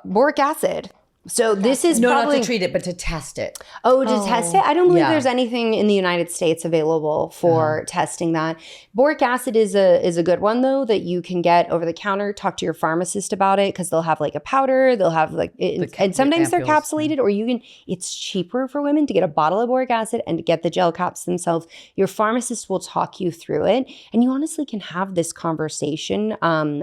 boric acid? So this is probably not to treat it, but to test it. Test it? I don't believe there's anything in the United States available for testing that. Boric acid is a good one though, that you can get over the counter. Talk to your pharmacist about it, because they'll have like a powder, they'll have like, and sometimes they're capsulated, or it's cheaper for women to get a bottle of boric acid and to get the gel caps themselves. Your pharmacist will talk you through it, and you honestly can have this conversation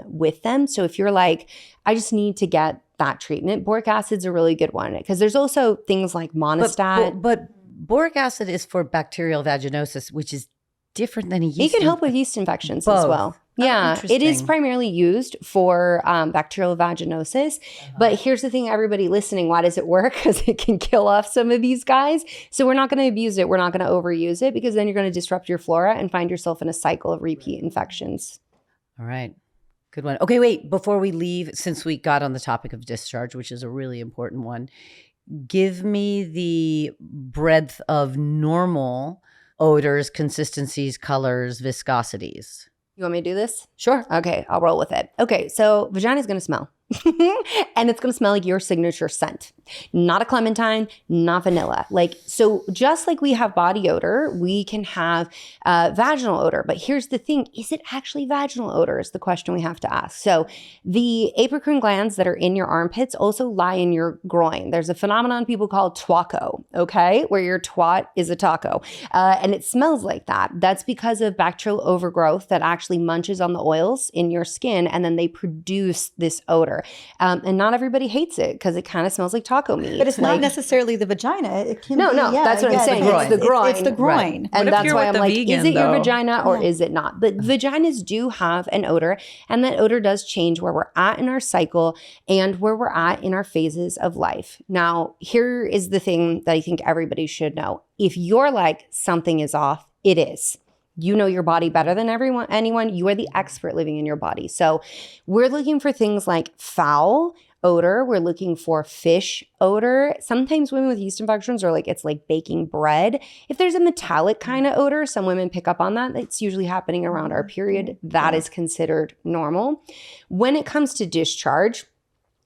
with them. So if you're like, I just need to get that treatment, boric acid's a really good one, because there's also things like monostat. But boric acid is for bacterial vaginosis, which is different than a yeast? It can help with yeast infections as Both. well. Oh, Yeah, it is interesting. primarily used for bacterial vaginosis. But here's the thing, everybody listening, why does it work? Because it can kill off some of these guys. So we're not going to abuse it. We're not going to overuse it because then you're going to disrupt your flora and find yourself in a cycle of repeat infections. All right. Good one. Okay, wait. Before we leave, since we got on the topic of discharge, which is a really important one, give me the breadth of normal odors, consistencies, colors, viscosities. You want me to do this? Sure. Okay, I'll roll with it. Okay, so vagina is going to smell. And it's going to smell like your signature scent. Not a clementine, not vanilla. Like, so just like we have body odor, we can have vaginal odor. But here's the thing, is it actually vaginal odor is the question we have to ask. So the apocrine glands that are in your armpits also lie in your groin. There's a phenomenon people call twaco, okay? Where your twat is a taco. And it smells like that. That's because of bacterial overgrowth that actually munches on the oils in your skin, and then they produce this odor. And not everybody hates it because it kind of smells like taco meat. But it's not necessarily the vagina. It can No, be, that's what I'm saying. groin. It's the groin. It's the groin. Right. And What if that's you're why with I'm a like, vegan, is it your though? vagina or is it not? But vaginas do have an odor, and that odor does change where we're at in our cycle and where we're at in our phases of life. Now, here is the thing that I think everybody should know. If you're like, something is off, it is. You know your body better than anyone. You are the expert living in your body. So we're looking for things like foul odor. We're looking for fish odor. Sometimes women with yeast infections are like, it's like baking bread. If there's a metallic kind of odor, some women pick up on that. It's usually happening around our period. That is considered normal. When it comes to discharge,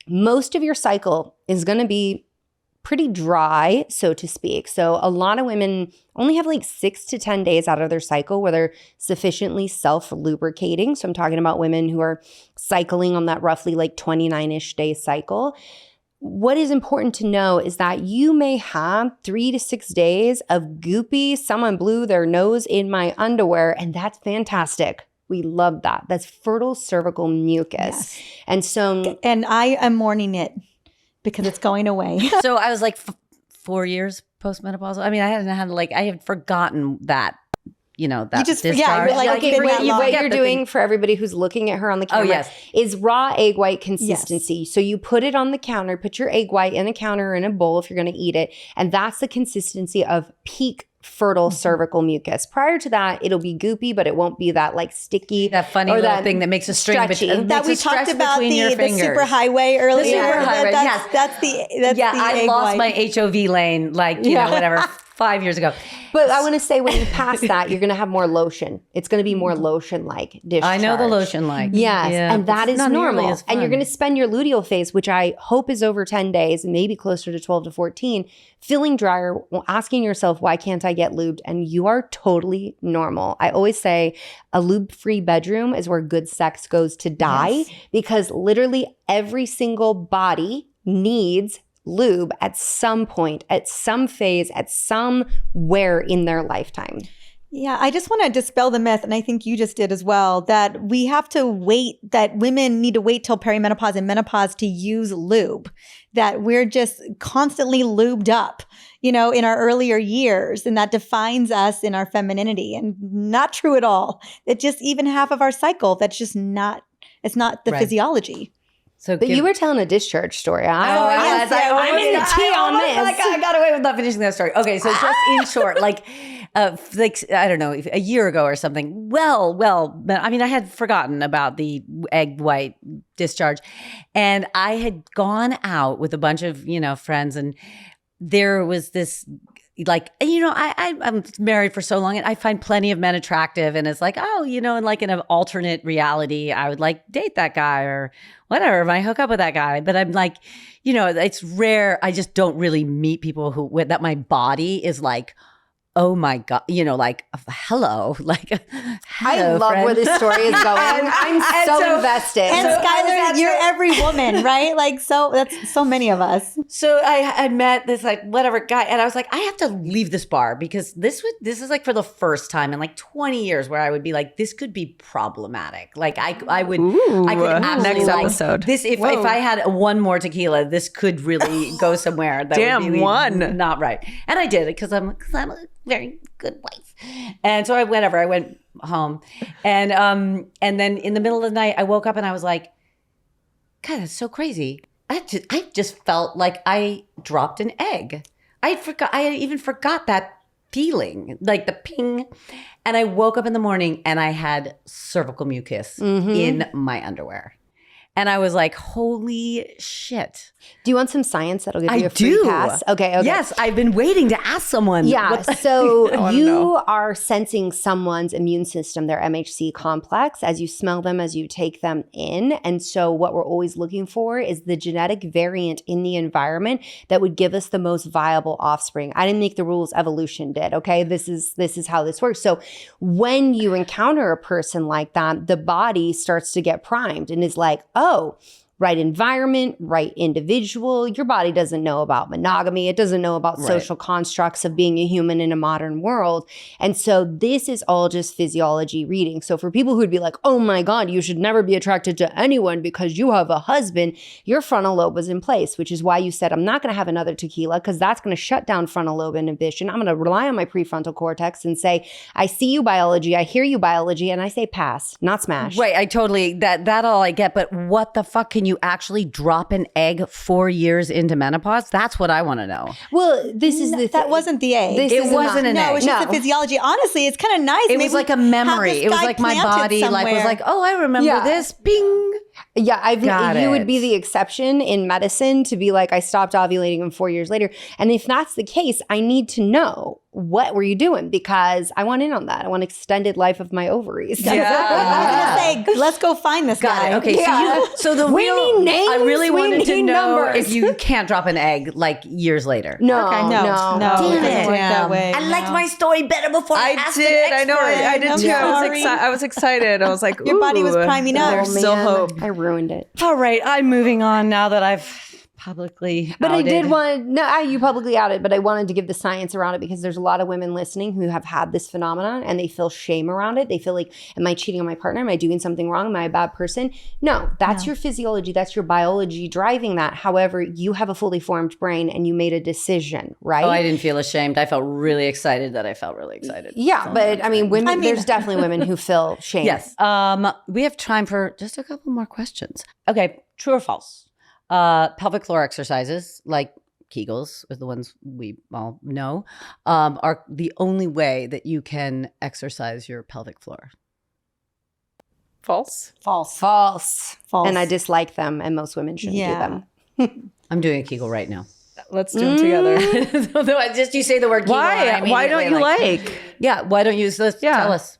most of your cycle is going to be pretty dry, so to speak. So a lot of women only have like 6 to 10 days out of their cycle where they're sufficiently self-lubricating. So I'm talking about women who are cycling on that roughly like 29-ish day cycle. What is important to know is that you may have 3 to 6 days of goopy, someone blew their nose in my underwear, and that's fantastic. We love that. That's fertile cervical mucus. Yes. And so, And I am mourning it because it's going away. So I was like 4 years postmenopausal. I mean, I had forgotten that, that You just- discharge. yeah, you're like, okay, been that what long. you're doing for everybody who's looking at her on the camera yes. is raw egg white consistency. So you put it on the counter, put your egg white in a counter or in a bowl if you're going to eat it. And that's the consistency of peak fertile cervical mucus. Prior to that, it'll be goopy, but it won't be that like sticky. That funny or little that thing that makes a string stretchy. That we talked about the superhighway earlier. superhighway, That's yes. that's the I egg lost white. my HOV lane, whatever, 5 years ago. But I want to say when you pass that, you're going to have more lotion. It's going to be more lotion-like discharge. I know the lotion-like. Yes, Yeah, and that it's is not nearly normal. as And you're fun. going to spend your luteal phase, which I hope is over 10 days and maybe closer to 12 to 14, feeling drier, asking yourself, why can't I get lubed? And you are totally normal. I always say a lube-free bedroom is where good sex goes to die because literally every single body needs lube at some point, at some phase, at somewhere in their lifetime. Yeah, I just want to dispel the myth, and I think you just did as well, that we have to wait, that women need to wait till perimenopause and menopause to use lube, that we're just constantly lubed up, in our earlier years, and that defines us in our femininity, and not true at all. It's just even half of our cycle, that's just not, it's not the Right. physiology. So But you were telling a discharge story. I'm in the tea on this. I got away with not finishing that story. Okay, so just in short, like I don't know, a year ago or something. Well, but I mean, I had forgotten about the egg white discharge, and I had gone out with a bunch of friends, and there was this. Like, I'm married for so long and I find plenty of men attractive, and it's like, and like in an alternate reality, I would like date that guy or whatever, might hook up with that guy. But I'm like, it's rare. I just don't really meet people that my body is like, oh my God, like, hello, like, hello, I love friend. where this story is going. I'm so invested. And Schuyler, you're every woman, right? Like, so that's so many of us. So I met this like whatever guy, and I was like, I have to leave this bar because this is like for the first time in like 20 years where I would be like, this could be problematic. Like I could absolutely next like episode. this if I had one more tequila, this could really go somewhere. That Damn, would be one. not right. And I did it because I'm very good wife. And so I went home. And then in the middle of the night, I woke up and I was like, God, that's so crazy. I just felt like I dropped an egg. I even forgot that feeling, like the ping. And I woke up in the morning and I had cervical mucus in my underwear. And I was like, holy shit. Do you want some science that'll give you a free do. pass? Okay. Yes, I've been waiting to ask someone. Yeah, so you are sensing someone's immune system, their MHC complex, as you smell them, as you take them in. And so what we're always looking for is the genetic variant in the environment that would give us the most viable offspring. I didn't make the rules, evolution did, okay? This is how this works. So when you encounter a person like that, the body starts to get primed and is like, oh, right environment, right individual. Your body doesn't know about monogamy. It doesn't know about social constructs of being a human in a modern world. And so this is all just physiology reading. So for people who'd be like, oh my God, you should never be attracted to anyone because you have a husband, your frontal lobe was in place, which is why you said, I'm not going to have another tequila because that's going to shut down frontal lobe inhibition. I'm going to rely on my prefrontal cortex and say, I see you biology, I hear you biology, and I say pass, not smash. Right, I totally, that all I get, but what the fuck, can you actually drop an egg 4 years into menopause? That's what I want to know. Well, this is that wasn't the egg. It wasn't an egg. No, it was just the physiology. Honestly, it's kind of nice. It was like a memory. It was like my body was like, oh, I remember this. Bing. Yeah, you would be the exception in medicine to be like, I stopped ovulating and 4 years later. And if that's the case, I need to know, what were you doing? Because I want in on that. I want extended life of my ovaries. I was going to say, let's go find this guy. Okay, so the we need names. I really wanted to know numbers. if you can't drop an egg like years later. No, okay, no. Damn It doesn't work it. that way. I liked my story better before I asked the expert. I know. I did too. I was excited. I was like, Your body was priming up. There's still hope. I ruined it. All right, I'm moving on now that I've publicly But outed. I did want, you publicly outed, but I wanted to give the science around it because there's a lot of women listening who have had this phenomenon and they feel shame around it. They feel like, am I cheating on my partner? Am I doing something wrong? Am I a bad person? No, that's your physiology. That's your biology driving that. However, you have a fully formed brain and you made a decision, right? Oh, I didn't feel ashamed. I felt really excited that I felt really excited. Yeah, but I mean, women, there's definitely women who feel shame. Yes. We have time for just a couple more questions. Okay, true or false? Pelvic floor exercises like Kegels, is the ones we all know, are the only way that you can exercise your pelvic floor. False. False. And I dislike them, and most women shouldn't do them. I'm doing a Kegel right now. Let's do them together. Just you say the word Kegel. Why don't you like? Yeah, why don't you tell us?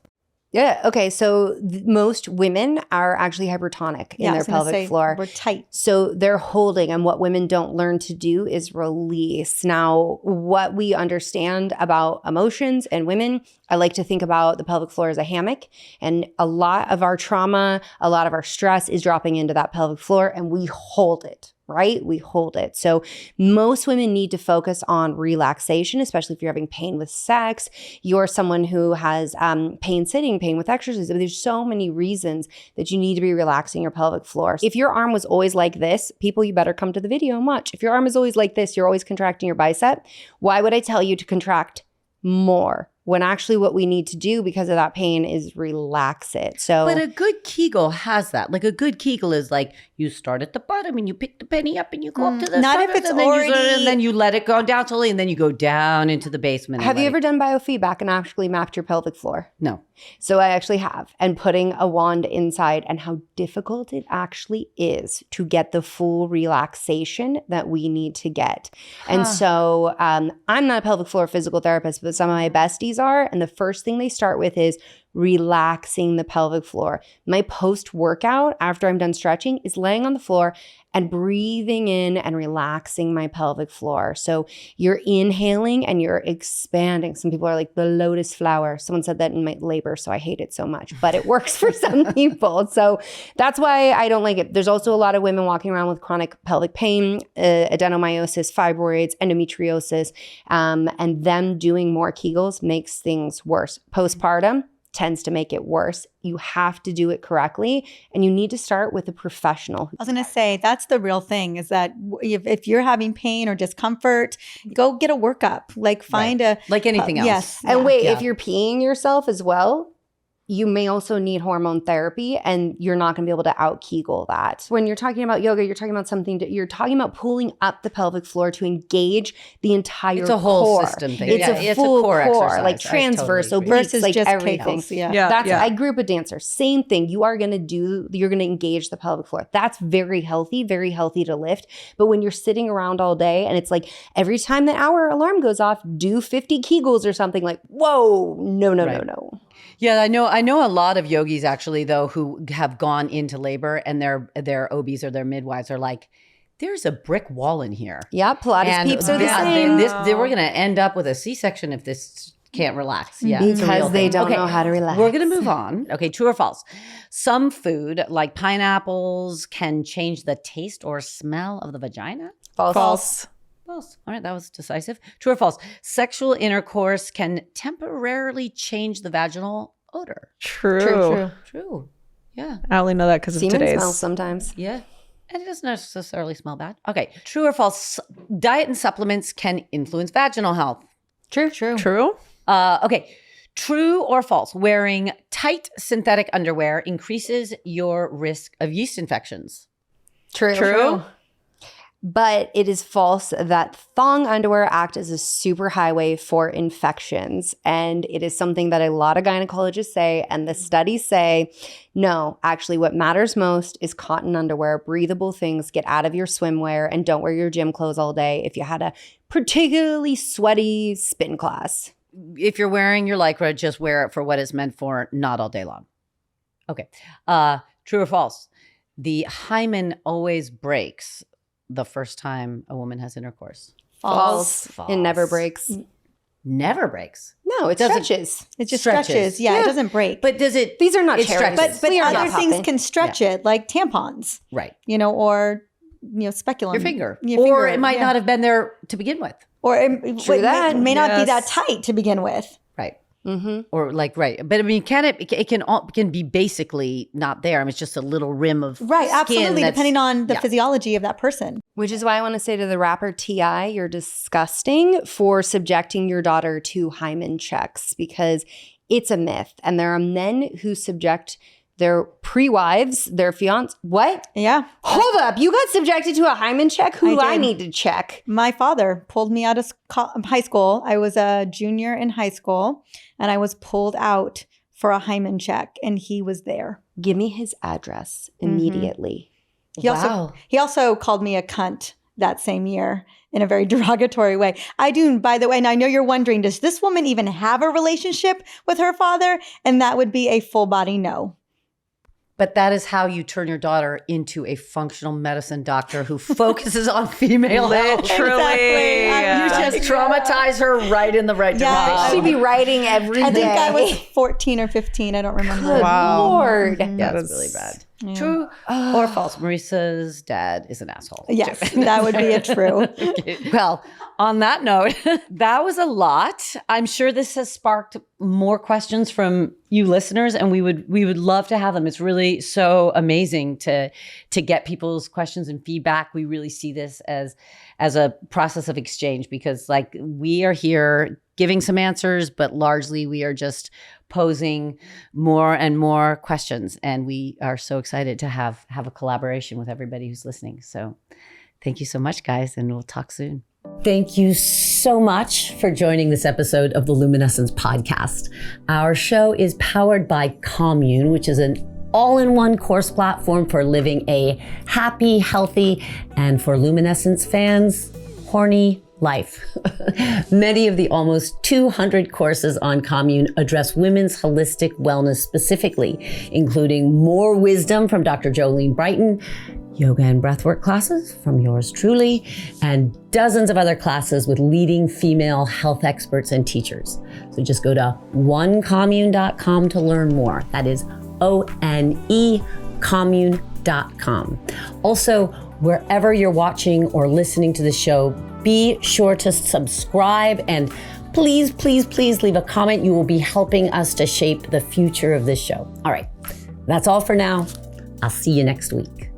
Yeah. Okay. So most women are actually hypertonic in their pelvic floor. We're tight. So they're holding, and what women don't learn to do is release. Now, what we understand about emotions and women, I like to think about the pelvic floor as a hammock, and a lot of our trauma, a lot of our stress is dropping into that pelvic floor, and we hold it. Right? We hold it. So most women need to focus on relaxation, especially if you're having pain with sex, you're someone who has pain sitting, pain with exercise. There's so many reasons that you need to be relaxing your pelvic floor. If your arm was always like this, people, you better come to the video and watch. If your arm is always like this, you're always contracting your bicep. Why would I tell you to contract more? When actually what we need to do because of that pain is relax it. So, but a good Kegel has that. Like a good Kegel is like you start at the bottom and you pick the penny up and you go up to the not top if it's and then you let it go down slowly and then you go down into the basement. Have you ever done biofeedback and actually mapped your pelvic floor? No. So I actually have, and putting a wand inside and how difficult it actually is to get the full relaxation that we need to get. And so I'm not a pelvic floor physical therapist, but some of my besties are. And the first thing they start with is relaxing the pelvic floor. My post-workout, after I'm done stretching, is laying on the floor and breathing in and relaxing my pelvic floor. So you're inhaling and you're expanding. Some people are like the lotus flower. Someone said that in my labor, so I hate it so much, but it works for some people. So that's why I don't like it. There's also a lot of women walking around with chronic pelvic pain, adenomyosis, fibroids, endometriosis, and them doing more Kegels makes things worse. Postpartum, tends to make it worse. You have to do it correctly, and you need to start with a professional. I was going to say, that's the real thing, is that if you're having pain or discomfort, go get a workup. Like find a... Like anything else. Yes. And yeah. wait, if you're peeing yourself as well, you may also need hormone therapy, and you're not going to be able to out-Kegel that. When you're talking about yoga, you're talking about you're talking about pulling up the pelvic floor to engage the entire core. It's a whole system thing. It's a full core exercise. like transverse, totally agree. obliques, Versus like just everything. Kegels, yeah. Yeah. I grew up a dancer. Same thing. You're going to engage the pelvic floor. That's very healthy to lift. But when you're sitting around all day and it's like every time the hour alarm goes off, do 50 Kegels or something, like, whoa, no. Yeah, I know a lot of yogis actually, though, who have gone into labor and their OBs or their midwives are like, there's a brick wall in here. Yeah, Pilates peeps are the same. We're going to end up with a C-section if this can't relax. Yeah, it's a real Because they thing. don't know how to relax. We're going to move on. Okay, true or false? Some food, like pineapples, can change the taste or smell of the vagina? False. False. All right, that was decisive. True or false? Sexual intercourse can temporarily change the vaginal odor. True. True. Yeah. I only know that because of Semen today's. smells sometimes. Yeah. And it doesn't necessarily smell bad. Okay. True or false? Diet and supplements can influence vaginal health. True. True. Okay. True or false? Wearing tight synthetic underwear increases your risk of yeast infections. True. But it is false that thong underwear act as a superhighway for infections. And it is something that a lot of gynecologists say, and the studies say, no, actually what matters most is cotton underwear, breathable things, get out of your swimwear, and don't wear your gym clothes all day if you had a particularly sweaty spin class. If you're wearing your Lycra, just wear it for what it's meant for, not all day long. Okay. True or false? The hymen always breaks the first time a woman has intercourse. False. It never breaks. Never breaks. No, it doesn't- stretches. It just stretches. Yeah, it doesn't break. But does it? These are not It cherries. stretches. But We are other not things popping. can stretch it, like tampons, Right. or speculum. Your finger. Your Or finger, it might yeah. not have been there to begin with. Or it True that. may not be that Yes. tight to begin with. Right. Mm-hmm. Or right. But I mean, it can be basically not there. I mean, it's just a little rim of Right, skin absolutely, that's- depending on the yeah. physiology of that person. Which is why I want to say to the rapper T.I., you're disgusting for subjecting your daughter to hymen checks, because it's a myth. And there are men who subject their pre-wives, their fiance. What? Yeah. Hold up. You got subjected to a hymen check? Who do I did. need to check? My father pulled me out of high school. I was a junior in high school, and I was pulled out for a hymen check, and he was there. Give me his address immediately. He also called me a cunt that same year in a very derogatory way. I do, by the way, and I know you're wondering, does this woman even have a relationship with her father? And that would be a full body no. But that is how you turn your daughter into a functional medicine doctor who focuses on female health. Literally. You just traumatize her right in the right Yeah. direction. She'd be writing every day. I think I was 14 or 15. I don't remember. Good Wow. Lord. Yeah, That that's is- really bad. True or false? Marisa's dad is an asshole. Yes, that would be a true. Well, on that note, that was a lot. I'm sure this has sparked more questions from you listeners, and we would love to have them. It's really so amazing to get people's questions and feedback. We really see this as a process of exchange, because like we are here giving some answers, but largely we are just posing more and more questions, and we are so excited to have a collaboration with everybody who's listening. So thank you so much, guys, and we'll talk soon. Thank you so much for joining this episode of the Luminescence podcast. Our show is powered by Commune, which is an all-in-one course platform for living a happy, healthy, and for Luminescence fans, horny life. Many of the almost 200 courses on Commune address women's holistic wellness specifically, including more wisdom from Dr. Jolene Brighten, yoga and breathwork classes from yours truly, and dozens of other classes with leading female health experts and teachers. So just go to onecommune.com to learn more. That is ONE commune.com. Also, wherever you're watching or listening to the show, be sure to subscribe, and please, please, please leave a comment. You will be helping us to shape the future of this show. All right, that's all for now. I'll see you next week.